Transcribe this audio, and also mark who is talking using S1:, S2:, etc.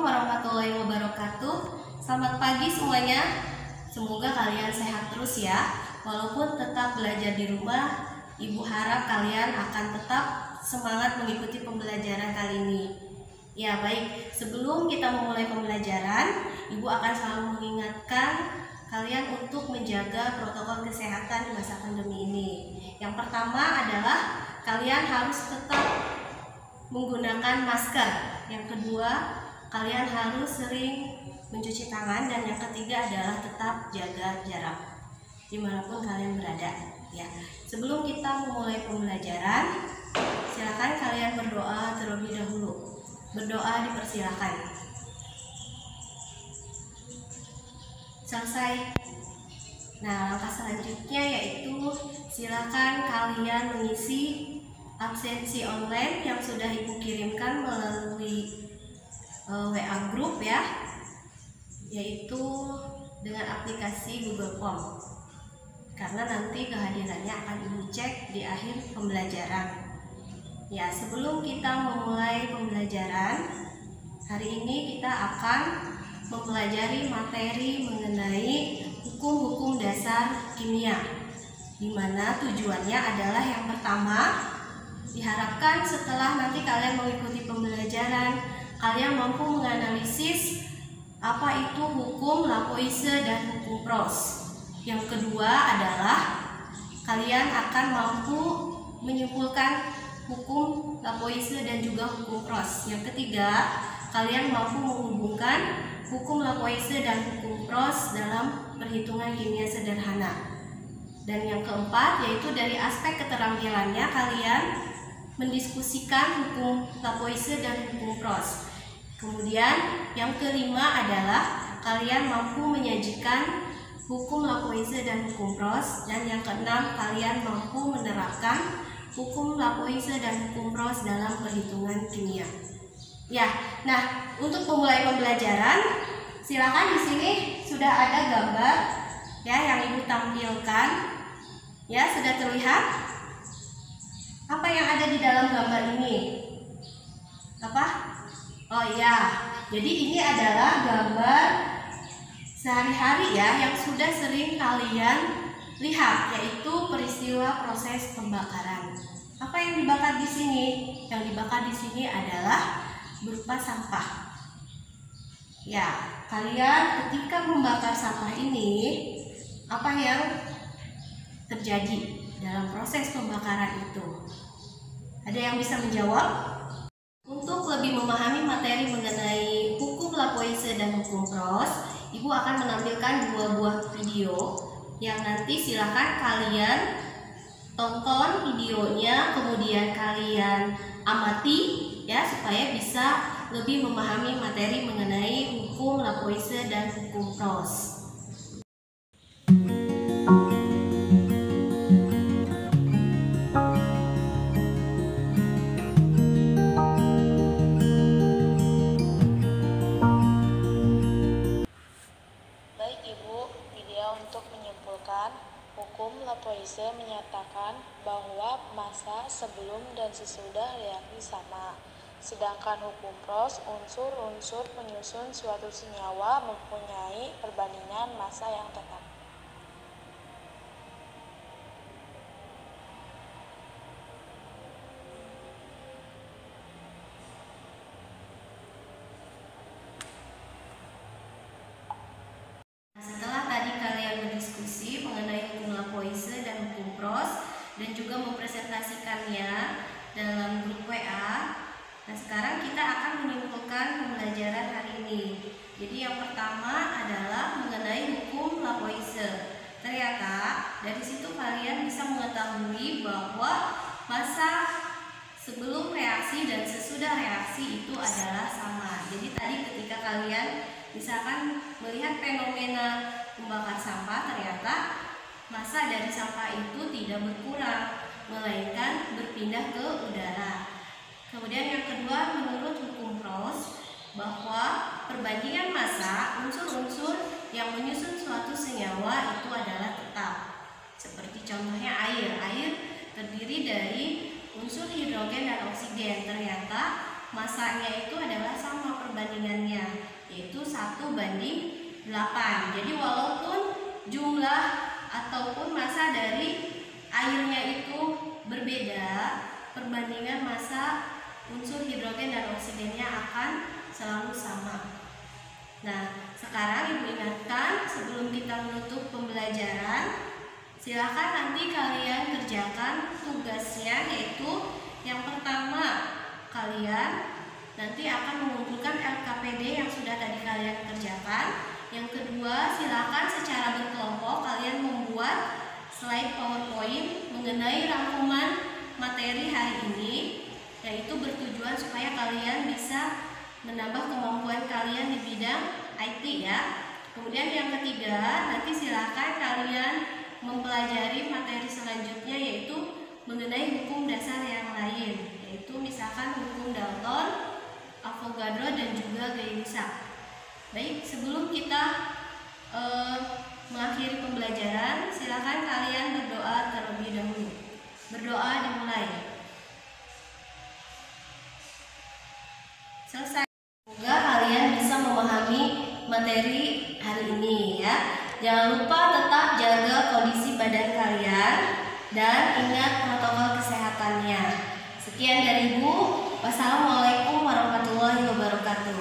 S1: warahmatullahi wabarakatuh. Selamat pagi semuanya. Semoga kalian sehat terus ya. Walaupun tetap belajar di rumah, Ibu harap kalian akan tetap semangat mengikuti pembelajaran kali ini. Ya baik, sebelum kita memulai pembelajaran, Ibu akan selalu mengingatkan kalian untuk menjaga protokol kesehatan di masa pandemi ini. Yang pertama adalah kalian harus tetap menggunakan masker. Yang kedua, kalian harus sering mencuci tangan. Dan yang ketiga adalah tetap jaga jarak dimanapun kalian berada ya. Sebelum kita memulai pembelajaran, silakan kalian berdoa terlebih dahulu. Berdoa dipersilakan. Selesai. Nah, langkah selanjutnya yaitu silakan kalian mengisi absensi online yang sudah Ibu kirimkan melalui WA Group ya, yaitu dengan aplikasi Google Form. Karena nanti kehadirannya akan Ibu cek di akhir pembelajaran. Ya, sebelum kita memulai pembelajaran, hari ini kita akan mempelajari materi mengenai hukum-hukum dasar kimia, di mana tujuannya adalah yang pertama, diharapkan setelah nanti kalian mengikuti pembelajaran, kalian mampu menganalisis apa itu hukum Laplace dan hukum Proust. Yang kedua adalah kalian akan mampu menyimpulkan hukum Laplace dan juga hukum Proust. Yang ketiga, kalian mampu menghubungkan hukum Laplace dan hukum Proust dalam perhitungan kimia sederhana. Dan yang keempat, yaitu dari aspek keterampilannya kalian mendiskusikan hukum Laplace dan hukum Proust. Kemudian yang kelima adalah kalian mampu menyajikan hukum Laplace dan hukum Proust. Dan yang keenam, kalian mampu menerapkan hukum Laplace dan hukum Proust dalam perhitungan kimia. Ya, nah untuk memulai pembelajaran, silakan di sini sudah ada gambar ya yang Ibu tampilkan. Ya, sudah terlihat? Apa yang ada di dalam gambar ini? Apa? Oh iya, jadi ini adalah gambar sehari-hari ya yang sudah sering kalian lihat, yaitu peristiwa proses pembakaran. Apa yang dibakar di sini? Yang dibakar di sini adalah berupa sampah. Ya, kalian ketika membakar sampah ini, apa yang terjadi dalam proses pembakaran itu? Ada yang bisa menjawab? Untuk lebih memahami materi mengenai hukum Laplace dan hukum Proust, Ibu akan menampilkan dua buah video yang nanti silakan kalian tonton videonya, kemudian kalian amati ya supaya bisa lebih memahami materi mengenai hukum Laplace dan hukum Proust.
S2: Hukum Laplace menyatakan bahwa massa sebelum dan sesudah reaksi sama. Sedangkan hukum Proust, unsur-unsur penyusun suatu senyawa mempunyai perbandingan massa yang tetap.
S1: Dan juga mempresentasikannya dalam grup WA. Nah, sekarang kita akan menyimpulkan pembelajaran hari ini. Jadi yang pertama adalah mengenai hukum Laplace. Ternyata dari situ kalian bisa mengetahui bahwa massa sebelum reaksi dan sesudah reaksi itu adalah sama. Jadi tadi ketika kalian misalkan melihat fenomena membakar sampah, ternyata massa dari sampah itu tidak berkurang, melainkan berpindah ke udara. Kemudian yang kedua, menurut hukum Proust, bahwa perbandingan massa unsur-unsur yang menyusun suatu senyawa itu adalah tetap. Seperti contohnya air. Air terdiri dari unsur hidrogen dan oksigen. Ternyata massanya itu adalah sama perbandingannya, yaitu 1:8. Jadi walaupun jumlah ataupun massa dari airnya itu berbeda, perbandingan massa unsur hidrogen dan oksigennya akan selalu sama. Nah, sekarang Ibu ingatkan sebelum kita menutup pembelajaran, silakan nanti kalian kerjakan tugasnya, yaitu yang pertama kalian nanti akan mengumpulkan LKPD yang sudah tadi kalian kerjakan. Yang kedua, silakan secara berkelompok kalian membuat slide PowerPoint mengenai rangkuman materi hari ini, yaitu bertujuan supaya kalian bisa menambah kemampuan kalian di bidang IT ya. Kemudian yang ketiga, nanti silakan kalian mempelajari materi selanjutnya, yaitu mengenai hukum dasar yang lain, yaitu misalkan hukum Dalton, Avogadro, dan juga Gay-Lussac. Baik, sebelum kita mengakhiri pembelajaran, silakan kalian berdoa terlebih dahulu. Berdoa dimulai. Selesai. Semoga kalian bisa memahami materi hari ini ya. Jangan lupa tetap jaga kondisi badan kalian dan ingat protokol kesehatannya. Sekian dari Ibu. Wassalamualaikum warahmatullahi wabarakatuh.